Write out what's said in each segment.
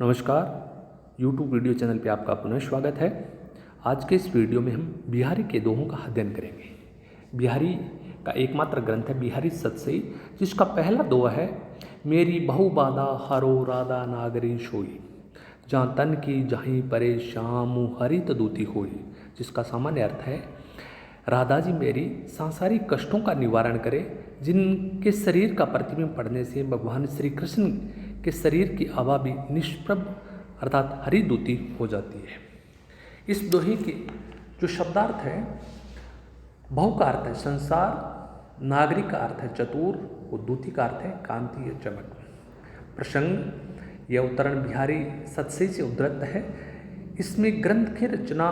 नमस्कार, YouTube video channel पे आपका पुनः स्वागत है। आज के इस वीडियो में हम बिहारी के दोहों का अध्ययन करेंगे। बिहारी का एकमात्र ग्रंथ है बिहारी सतसई, जिसका पहला दोहा है, मेरी बहु बाधा हरो राधा नागरी सोई, जहाँ तन की जहीं परे श्यामु हरित दूती होई। जिसका सामान्य अर्थ है, राधा जी मेरी सांसारिक कष्टों का निवारण करें, जिनके शरीर का प्रतिबिंब पड़ने से भगवान श्री कृष्ण के शरीर की आभा भी निष्प्रभ अर्थात हरिदूती हो जाती है। इस दोहे के जो शब्दार्थ है, बहु का अर्थ है संसार, नागरिक का अर्थ है चतुर और दूती का अर्थ है कांति या चमक। प्रसंग यह उद्धरण बिहारी सतसई से उद्धृत है। इसमें ग्रंथ की रचना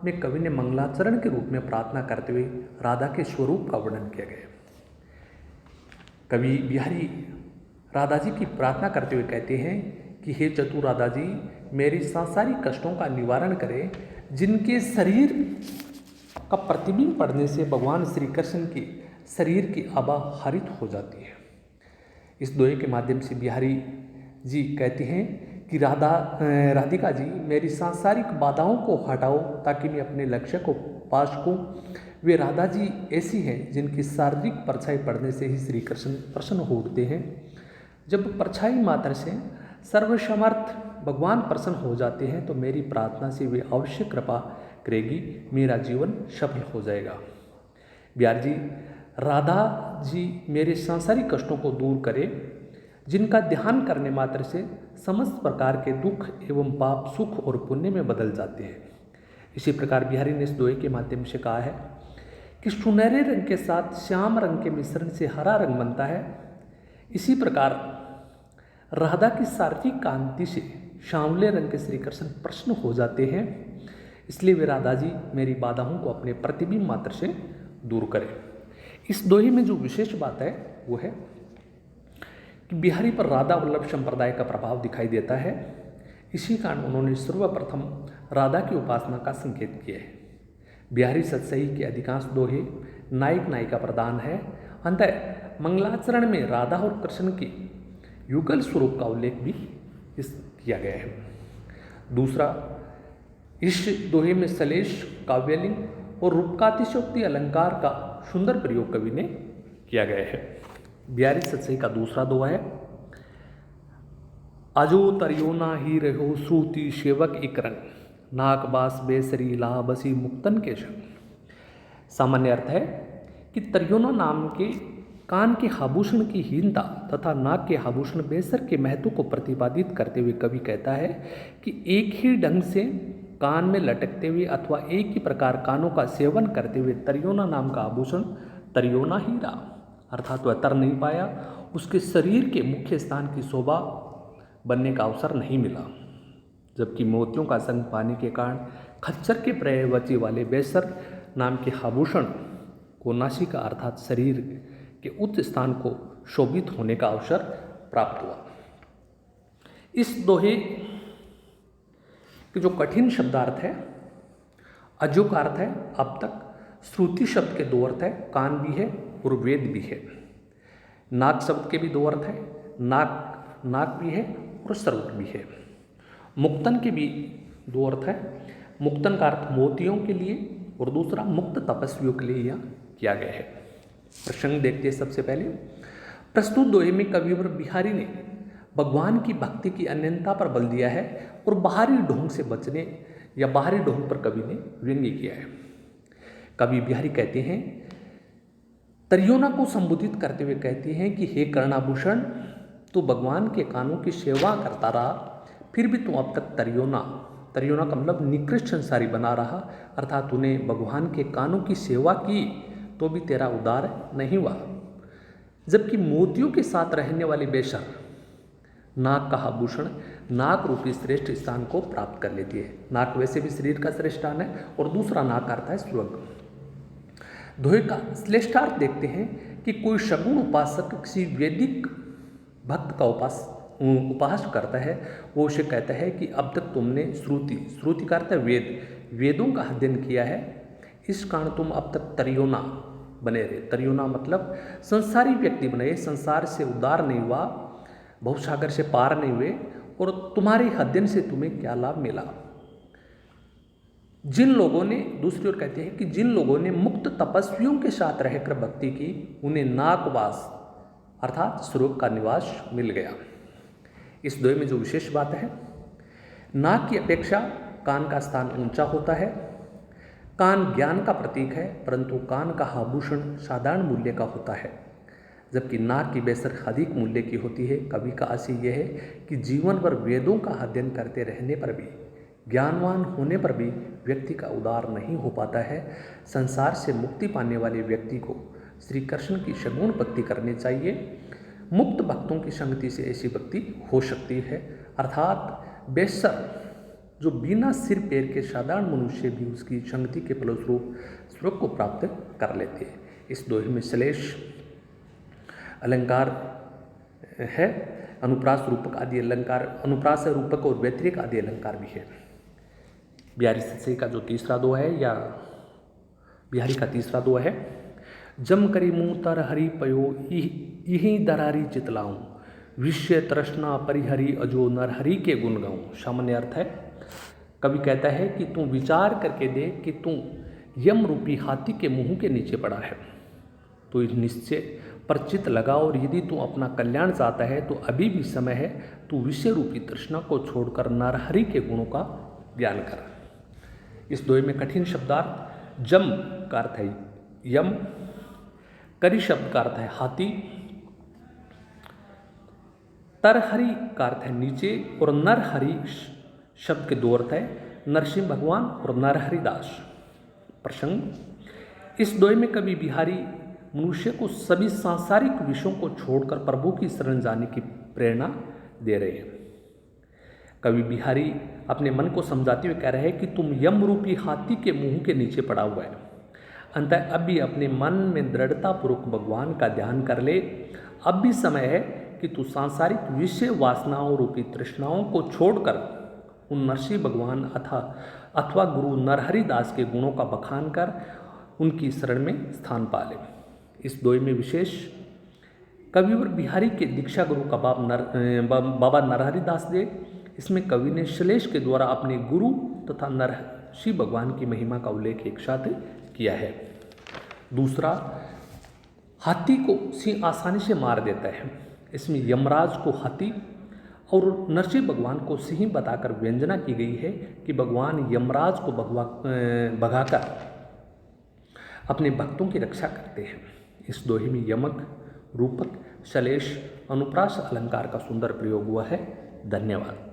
में कवि ने मंगलाचरण के रूप में प्रार्थना करते हुए राधा के स्वरूप का वर्णन किया गया। कवि बिहारी राधा जी की प्रार्थना करते हुए कहते हैं कि हे चतुर राधा जी, मेरी सांसारिक कष्टों का निवारण करें, जिनके शरीर का प्रतिबिंब पड़ने से भगवान श्री कृष्ण की शरीर की आभा हरित हो जाती है। इस दोहे के माध्यम से बिहारी जी कहते हैं कि राधिका जी मेरी सांसारिक बाधाओं को हटाओ ताकि मैं अपने लक्ष्य को पा सकूं। वे राधा जी ऐसी हैं जिनकी शारीरिक परछाई पड़ने से ही श्री कृष्ण प्रसन्न हो उठते हैं। जब परछाई मात्र से सर्वसमर्थ भगवान प्रसन्न हो जाते हैं तो मेरी प्रार्थना से वे अवश्य कृपा करेगी, मेरा जीवन सफल हो जाएगा। बिहारी जी, राधा जी मेरे सांसारिक कष्टों को दूर करें, जिनका ध्यान करने मात्र से समस्त प्रकार के दुख एवं पाप सुख और पुण्य में बदल जाते हैं। इसी प्रकार बिहारी ने इस दोहे के माध्यम से कहा है कि सुनहरे रंग के साथ श्याम रंग के मिश्रण से हरा रंग बनता है। इसी प्रकार राधा की शारीरिक कांति से सांवले रंग के श्री कृष्ण प्रसन्न हो जाते हैं। इसलिए वे राधा जी मेरी बाधाओं को अपने प्रतिबिंब मात्र से दूर करें। इस दोहे में जो विशेष बात है वो है कि बिहारी पर राधा वल्लभ संप्रदाय का प्रभाव दिखाई देता है। इसी कारण उन्होंने सर्वप्रथम राधा की उपासना का संकेत किया है। बिहारी सतसई के अधिकांश दोहे नायक नायिका प्रधान है। अंततः मंगलाचरण में राधा और कृष्ण के युगल स्वरूप का उल्लेख भी किया गया है। दूसरा, इस दोहे में सलेश, काव्यलिंग और रूपकातिशोक्ति अलंकार का सुंदर प्रयोग कवि ने किया गया है। बिहारी सतसई का दूसरा दोहा है, अजो तरियोना ही रहो श्रुति सेवक एक रंग, नाक बास बेसरी ला बसी मुक्तन के संग। सामान्य अर्थ है कि तरियोना नाम के कान के आभूषण की हीनता तथा नाक के आभूषण बेसर के महत्व को प्रतिपादित करते हुए कवि कहता है कि एक ही ढंग से कान में लटकते हुए अथवा एक ही प्रकार कानों का सेवन करते हुए तरियोना नाम का आभूषण तरियोना ही रहा, अर्थात वह तर नहीं पाया, उसके शरीर के मुख्य स्थान की शोभा बनने का अवसर नहीं मिला। जबकि मोतियों का संग पाने के कारण खच्चर के पर्यायवाची वाले बेसर नाम के आभूषण को नासिका अर्थात शरीर के उच्च स्थान को शोभित होने का अवसर प्राप्त हुआ। इस दोहे के जो कठिन शब्दार्थ है, अजो का अर्थ है अब तक, श्रुति शब्द के दो अर्थ है, कान भी है और वेद भी है। नाक शब्द के भी दो अर्थ है, नाक भी है और सर्वट भी है। मुक्तन के भी दो अर्थ है, मुक्तन का अर्थ मोतियों के लिए और दूसरा मुक्त तपस्वियों के लिए यह किया गया है। प्रसंग देखते हैं। सबसे पहले प्रस्तुत दोहे में कविवर बिहारी ने भगवान की भक्ति की अनन्यता पर बल दिया है और बाहरी ढोंग से बचने या बाहरी ढोंग पर कवि ने व्यंग्य किया है। कवि बिहारी कहते हैं, तरियोना को संबोधित करते हुए कहते हैं कि हे कर्णाभूषण, तू भगवान के कानों की सेवा करता रहा, फिर भी तू अब तक तरियोना का मतलब निकृष्ट संसारी बना रहा, अर्थात तूने भगवान के कानों की सेवा की तो भी तेरा उद्धार नहीं हुआ। जबकि मोतियों के साथ रहने वाली बेशर नाक का आभूषण नाक रूपी श्रेष्ठ स्थान को प्राप्त कर लेती है। नाक वैसे भी शरीर का श्रेष्ठ स्थान है और दूसरा नाक अर्थ है स्वर्ग। दोहे का श्रेष्ठार्थ देखते हैं कि कोई सगुण उपासक किसी वैदिक भक्त का उपास करता है, वो उसे कहता है कि अब तक तुमने श्रुति का अर्थ है वेदों का अध्ययन किया है, इस कारण तुम अब तक तरियोना बने रहे। तरियोना मतलब संसारी व्यक्ति बने, संसार से उद्धार नहीं हुआ, भवसागर से पार नहीं हुए और तुम्हारे अध्ययन से तुम्हें क्या लाभ मिला। जिन लोगों ने, दूसरी ओर कहते हैं कि जिन लोगों ने मुक्त तपस्वियों के साथ रहकर भक्ति की, उन्हें नागवास अर्थात स्वर्ग का निवास मिल गया। इस दोहे में जो विशेष बात है, नाक की अपेक्षा कान का स्थान ऊंचा होता है। कान ज्ञान का प्रतीक है, परंतु कान का आभूषण साधारण मूल्य का होता है, जबकि नाक की बेसर अधिक मूल्य की होती है। कवि का आशय यह है कि जीवन भर वेदों का अध्ययन करते रहने पर भी, ज्ञानवान होने पर भी व्यक्ति का उद्धार नहीं हो पाता है। संसार से मुक्ति पाने वाले व्यक्ति को श्री कृष्ण की सगुण भक्ति करनी चाहिए। मुक्त भक्तों की संगति से ऐसी भक्ति हो सकती है, अर्थात बेसर जो बिना सिर पैर के साधारण मनुष्य भी उसकी संगति के फलस्वरूप स्वर्ग को प्राप्त कर लेते हैं। इस दोहे में श्लेष अलंकार है, अनुप्रास रूपक आदि अलंकार, अनुप्रास रूपक और व्यतिरेक आदि अलंकार भी है। बिहारी सत्सई का जो तीसरा दोहा है, या बिहारी का तीसरा दोहा है, जम करी मुँह तर हरि पयो यही दरारी चितलाऊं, विषय तृष्णा परिहरी अजो नर हरि के गुण गाऊं। सामान्य अर्थ है, कवि कहता है कि तू विचार करके देख कि तू यम रूपी हाथी के मुंह के नीचे पड़ा है, तो इस निश्चय पर चित लगा, और यदि तू अपना कल्याण चाहता है तो अभी भी समय है, तू विषय रूपी तृष्णा को छोड़कर नरहरि के गुणों का ज्ञान कर। इस दोहे में कठिन शब्दार्थ, जम का अर्थ है यम, करी शब्द का अर्थ है हाथी, तरहरि का अर्थ है नीचे, और नरहरि शब्द के दो अर्थ है, नरसिंह भगवान और नरहरि दास। प्रसंग, इस दोहे में कवि बिहारी मनुष्य को सभी सांसारिक विषयों को छोड़कर प्रभु की शरण जाने की प्रेरणा दे रहे हैं। कवि बिहारी अपने मन को समझाते हुए कह रहे हैं कि तुम यम रूपी हाथी के मुंह के नीचे पड़ा हुआ है, अतः अब भी अपने मन में दृढ़तापूर्वक भगवान का ध्यान कर ले। अब भी समय है कि तू सांसारिक विषय वासनाओं रूपी तृष्णाओं को छोड़कर उन नरसिंह भगवान अथवा गुरु नरहरि दास के गुणों का बखान कर उनकी शरण में स्थान पा ले। इस दोहे में विशेष कविवर बिहारी के दीक्षा गुरु का बाबा नरहरि दास दे। इसमें कवि ने श्लेष के द्वारा अपने गुरु तथा नरसिंह भगवान की महिमा का उल्लेख एक साथ किया है। दूसरा, हाथी को सिंह आसानी से मार देता है। इसमें यमराज को हाथी और नरसिंह भगवान को सिंह बताकर व्यंजना की गई है कि भगवान यमराज को भगाकर अपने भक्तों की रक्षा करते हैं। इस दोहे में यमक, रूपक, श्लेष, अनुप्रास अलंकार का सुंदर प्रयोग हुआ है। धन्यवाद।